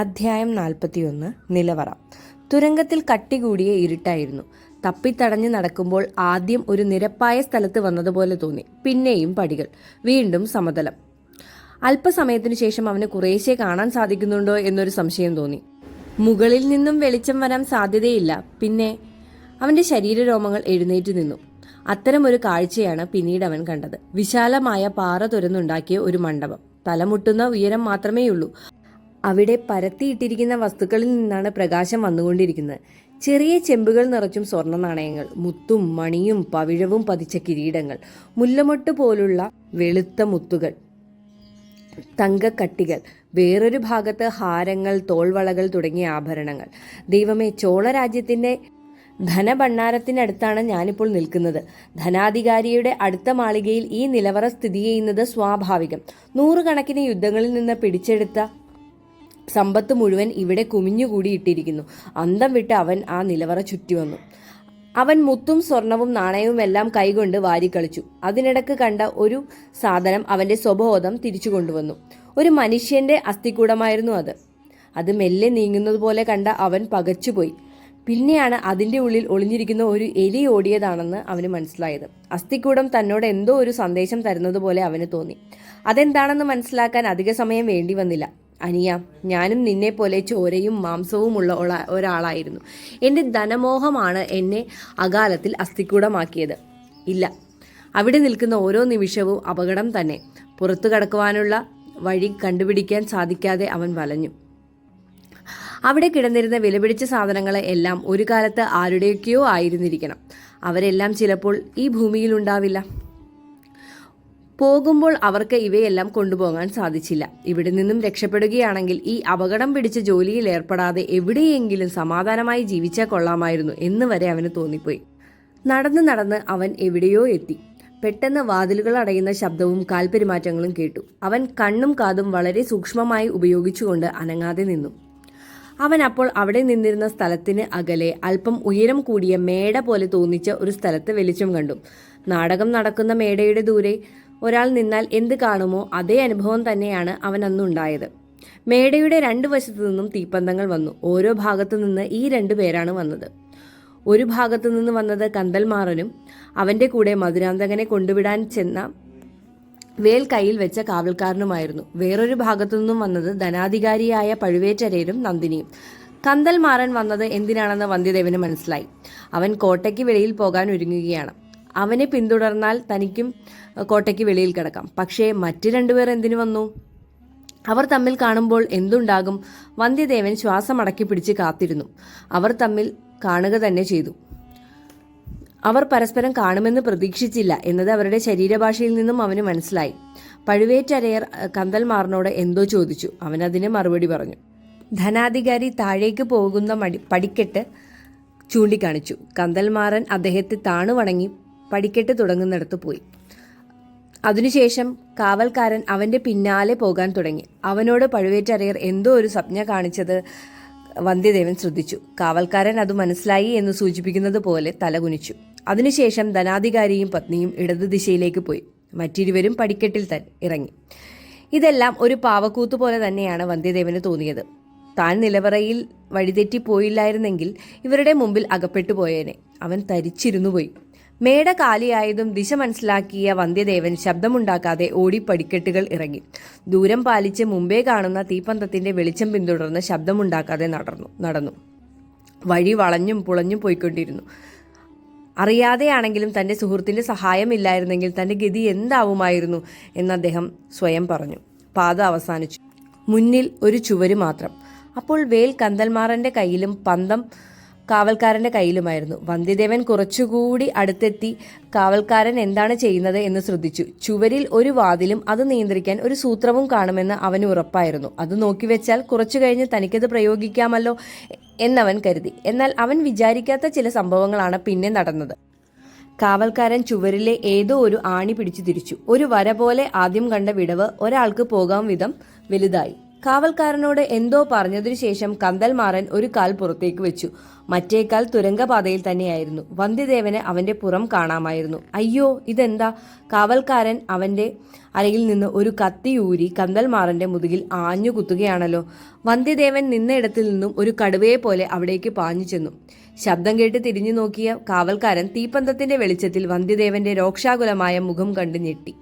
അധ്യായം 41 നിലവറ. തുരങ്കത്തിൽ കട്ടികൂടിയ ഇരുട്ടായിരുന്നു. തപ്പിത്തടഞ്ഞ് നടക്കുമ്പോൾ ആദ്യം ഒരു നിരപ്പായ സ്ഥലത്ത് വന്നതുപോലെ തോന്നി. പിന്നെയും പടികൾ, വീണ്ടും സമതലം. അല്പസമയത്തിനു ശേഷം അവന് കുറേശ്ശെ കാണാൻ സാധിക്കുന്നുണ്ടോ എന്നൊരു സംശയം തോന്നി. മുകളിൽ നിന്നും വെളിച്ചം വരാൻ സാധ്യതയില്ല. പിന്നെ അവന്റെ ശരീരരോമങ്ങൾ എഴുന്നേറ്റ് നിന്നു. അത്തരമൊരു കാഴ്ചയാണ് പിന്നീട് അവൻ കണ്ടത്. വിശാലമായ പാറ തുരന്നുണ്ടാക്കിയ ഒരു മണ്ഡപം. തലമുട്ടുന്ന ഉയരം മാത്രമേയുള്ളൂ. അവിടെ പരത്തിയിട്ടിരിക്കുന്ന വസ്തുക്കളിൽ നിന്നാണ് പ്രകാശം വന്നുകൊണ്ടിരിക്കുന്നത്. ചെറിയ ചെമ്പുകൾ നിറച്ചും സ്വർണ്ണ നാണയങ്ങൾ, മുത്തും മണിയും പവിഴവും പതിച്ച കിരീടങ്ങൾ, മുല്ലമൊട്ട് പോലുള്ള വെളുത്ത മുത്തുകൾ, തങ്കക്കട്ടികൾ, വേറൊരു ഭാഗത്ത് ഹാരങ്ങൾ, തോൾവളകൾ തുടങ്ങിയ ആഭരണങ്ങൾ. ദൈവമേ, ചോളരാജ്യത്തിന്റെ ധനഭണ്ഡാരത്തിനടുത്താണ് ഞാനിപ്പോൾ നിൽക്കുന്നത്. ധനാധികാരിയുടെ അടുത്ത മാളികയിൽ ഈ നിലവറ സ്ഥിതി ചെയ്യുന്നത് സ്വാഭാവികം. നൂറുകണക്കിന് യുദ്ധങ്ങളിൽ നിന്ന് പിടിച്ചെടുത്ത സമ്പത്ത് മുഴുവൻ ഇവിടെ കുമിഞ്ഞുകൂടിയിട്ടിരിക്കുന്നു. അന്തം വിട്ട് അവൻ ആ നിലവറ ചുറ്റി വന്നു. അവൻ മുത്തും സ്വർണവും നാണയവും എല്ലാം കൈകൊണ്ട് വാരിക്കളിച്ചു. അതിനിടക്ക് കണ്ട ഒരു സാധനം അവന്റെ സ്വബോധം തിരിച്ചു കൊണ്ടുവന്നു. ഒരു മനുഷ്യന്റെ അസ്ഥികൂടമായിരുന്നു അത്. അത് മെല്ലെ നീങ്ങുന്നത് പോലെ കണ്ട അവൻ പകച്ചുപോയി. പിന്നെയാണ് അതിൻ്റെ ഉള്ളിൽ ഒളിഞ്ഞിരിക്കുന്ന ഒരു എലി ഓടിയതാണെന്ന് അവന് മനസ്സിലായത്. അസ്ഥികൂടം തന്നോട് എന്തോ ഒരു സന്ദേശം തരുന്നത് പോലെ അവന് തോന്നി. അതെന്താണെന്ന് മനസ്സിലാക്കാൻ അധിക സമയം വേണ്ടി വന്നില്ല. അനിയ, ഞാനും നിന്നെ പോലെ ചോരയും മാംസവും ഉള്ള ഒരാളായിരുന്നു. എൻ്റെ ധനമോഹമാണ് എന്നെ അകാലത്തിൽ അസ്ഥികൂടമാക്കിയത്. ഇല്ല, അവിടെ നിൽക്കുന്ന ഓരോ നിമിഷവും അപകടം തന്നെ. പുറത്തു കടക്കുവാനുള്ള വഴി കണ്ടുപിടിക്കാൻ സാധിക്കാതെ അവൻ വലഞ്ഞു. അവിടെ കിടന്നിരുന്ന വിലപിടിച്ച സാധനങ്ങളെ എല്ലാം ഒരു കാലത്ത് ആരുടെയൊക്കെയോ ആയിരുന്നിരിക്കണം. അവരെല്ലാം ചിലപ്പോൾ ഈ ഭൂമിയിൽ ഉണ്ടാവില്ല. പോകുമ്പോൾ അവർക്ക് ഇവയെല്ലാം കൊണ്ടുപോകാൻ സാധിച്ചില്ല. ഇവിടെ നിന്നും രക്ഷപ്പെടുകയാണെങ്കിൽ ഈ അപകടം പിടിച്ച ജോലിയിൽ ഏർപ്പെടാതെ എവിടെയെങ്കിലും സമാധാനമായി ജീവിച്ചാൽ കൊള്ളാമായിരുന്നു എന്ന് വരെ അവന് തോന്നിപ്പോയി. നടന്ന് നടന്ന് അവൻ എവിടെയോ എത്തി. പെട്ടെന്ന് വാതിലുകൾ അടയുന്ന ശബ്ദവും കാൽപെരുമാറ്റങ്ങളും കേട്ടു. അവൻ കണ്ണും കാതും വളരെ സൂക്ഷ്മമായി ഉപയോഗിച്ചുകൊണ്ട് അനങ്ങാതെ നിന്നു. അവൻ അപ്പോൾ അവിടെ നിന്നിരുന്ന സ്ഥലത്തിന് അകലെ അല്പം ഉയരം കൂടിയ മേട പോലെ തോന്നിച്ച ഒരു സ്ഥലത്ത് വെളിച്ചം കണ്ടു. നാടകം നടക്കുന്ന മേടയുടെ ദൂരെ ഒരാൾ നിന്നാൽ എന്ത് കാണുമോ അതേ അനുഭവം തന്നെയാണ് അവൻ അന്നുണ്ടായത്. മേടയുടെ രണ്ടു വശത്തു നിന്നും തീപ്പന്തങ്ങൾ വന്നു. ഓരോ ഭാഗത്തു നിന്ന് ഈ 2 പേരാണ് വന്നത്. ഒരു ഭാഗത്തു നിന്ന് വന്നത് കന്തൽമാറനും അവന്റെ കൂടെ മധുരാന്തകനെ കൊണ്ടുവിടാൻ ചെന്ന വേൽ കയ്യിൽ വെച്ച കാവൽക്കാരനുമായിരുന്നു. വേറൊരു ഭാഗത്തു നിന്നും വന്നത് ധനാധികാരിയായ പഴുവേറ്റരയരും നന്ദിനിയും. കന്തൽമാറൻ വന്നത് എന്തിനാണെന്ന് വന്ധ്യദേവന് മനസ്സിലായി. അവൻ കോട്ടയ്ക്ക് വെളിയിൽ പോകാൻ ഒരുങ്ങുകയാണ്. അവനെ പിന്തുടർന്നാൽ തനിക്കും കോട്ടയ്ക്ക് വെളിയിൽ കിടക്കാം. പക്ഷേ മറ്റു 2 പേർ എന്തിനു വന്നു? അവർ തമ്മിൽ കാണുമ്പോൾ എന്തുണ്ടാകും? വന്ധ്യദേവൻ ശ്വാസം അടക്കി പിടിച്ച് കാത്തിരുന്നു. അവർ തമ്മിൽ കാണുക തന്നെ ചെയ്തു. അവർ പരസ്പരം കാണുമെന്ന് പ്രതീക്ഷിച്ചില്ല എന്നത് അവരുടെ ശരീരഭാഷയിൽ നിന്നും അവന് മനസ്സിലായി. പഴുവേറ്റരയർ കന്തൽമാറിനോട് എന്തോ ചോദിച്ചു. അവനതിന് മറുപടി പറഞ്ഞു. ധനാധികാരി താഴേക്ക് പോകുന്ന പടിക്കെട്ട് ചൂണ്ടിക്കാണിച്ചു. കന്തൽമാറൻ അദ്ദേഹത്തെ താണു വണങ്ങി പടിക്കെട്ട് തുടങ്ങുന്നിടത്ത് പോയി. അതിനുശേഷം കാവൽക്കാരൻ അവന്റെ പിന്നാലെ പോകാൻ തുടങ്ങി. അവനോട് പഴുവേറ്റരയർ എന്തോ ഒരു സംജ്ഞ കാണിച്ചത് വന്ധ്യദേവൻ ശ്രദ്ധിച്ചു. കാവൽക്കാരൻ അത് മനസ്സിലായി എന്ന് സൂചിപ്പിക്കുന്നത് പോലെ തലകുനിച്ചു. അതിനുശേഷം ധനാധികാരിയും പത്നിയും ഇടതു ദിശയിലേക്ക് പോയി. മറ്റിരുവരും പടിക്കെട്ടിൽ ഇറങ്ങി. ഇതെല്ലാം ഒരു പാവക്കൂത്ത് പോലെ തന്നെയാണ് വന്ധ്യദേവന് തോന്നിയത്. താൻ നിലവറയിൽ വഴിതെറ്റി പോയില്ലായിരുന്നെങ്കിൽ ഇവരുടെ മുമ്പിൽ അകപ്പെട്ടു പോയേനെ. അവൻ തരിച്ചിരുന്നു പോയി. മേട കാലിയായതും ദിശ മനസ്സിലാക്കിയ വന്ധ്യദേവൻ ശബ്ദമുണ്ടാക്കാതെ ഓടി പടിക്കെട്ടുകൾ ഇറങ്ങി. ദൂരം പാലിച്ച് മുമ്പേ കാണുന്ന തീപ്പന്തത്തിന്റെ വെളിച്ചം പിന്തുടർന്ന് ശബ്ദമുണ്ടാക്കാതെ നടന്നു. വഴി വളഞ്ഞും പുളഞ്ഞും പോയിക്കൊണ്ടിരുന്നു. അറിയാതെയാണെങ്കിലും തന്റെ സുഹൃത്തിന്റെ സഹായമില്ലായിരുന്നെങ്കിൽ തന്റെ ഗതി എന്താവുമായിരുന്നു എന്ന് അദ്ദേഹം സ്വയം പറഞ്ഞു. പാത അവസാനിച്ചു. മുന്നിൽ ഒരു ചുവര് മാത്രം. അപ്പോൾ വേൽ കന്തൽമാറന്റെ കയ്യിലും പന്തം കാവൽക്കാരന്റെ കയ്യിലുമായിരുന്നു. വന്ധ്യദേവൻ കുറച്ചുകൂടി അടുത്തെത്തി കാവൽക്കാരൻ എന്താണ് ചെയ്യുന്നത് എന്ന് ശ്രദ്ധിച്ചു. ചുവരിൽ ഒരു വാതിലും അത് നിയന്ത്രിക്കാൻ ഒരു സൂത്രവും കാണുമെന്ന് അവന് ഉറപ്പായിരുന്നു. അത് നോക്കിവെച്ചാൽ കുറച്ചു കഴിഞ്ഞ് തനിക്കത് പ്രയോഗിക്കാമല്ലോ എന്നവൻ കരുതി. എന്നാൽ അവൻ വിചാരിക്കാത്ത ചില സംഭവങ്ങളാണ് പിന്നെ നടന്നത്. കാവൽക്കാരൻ ചുവരിലെ ഏതോ ഒരു ആണി പിടിച്ചു തിരിച്ചു. ഒരു വര പോലെ ആദ്യം കണ്ട വിടവ് ഒരാൾക്ക് പോകാൻ വിധം വലുതായി. കാവൽക്കാരനോട് എന്തോ പറഞ്ഞതിനു ശേഷം കന്തൽമാറൻ ഒരു കാൽ പുറത്തേക്ക് വെച്ചു. മറ്റേ കാൽ തുരങ്കപാതയിൽ തന്നെയായിരുന്നു. വന്ധ്യദേവന് അവന്റെ പുറം കാണാമായിരുന്നു. അയ്യോ, ഇതെന്താ? കാവൽക്കാരൻ അവന്റെ അരയിൽ നിന്ന് ഒരു കത്തി ഊരി കന്തൽമാറന്റെ മുതുകിൽ ആഞ്ഞു കുത്തുകയാണല്ലോ. വന്ധ്യദേവൻ നിന്നയിടത്തിൽ നിന്നും ഒരു കടുവയെ പോലെ അവിടേക്ക് പാഞ്ഞു ചെന്നു. ശബ്ദം കേട്ട് തിരിഞ്ഞു നോക്കിയ കാവൽക്കാരൻ തീപ്പന്തത്തിന്റെ വെളിച്ചത്തിൽ വന്ധ്യദേവന്റെ രോക്ഷാകുലമായ മുഖം കണ്ട് ഞെട്ടി.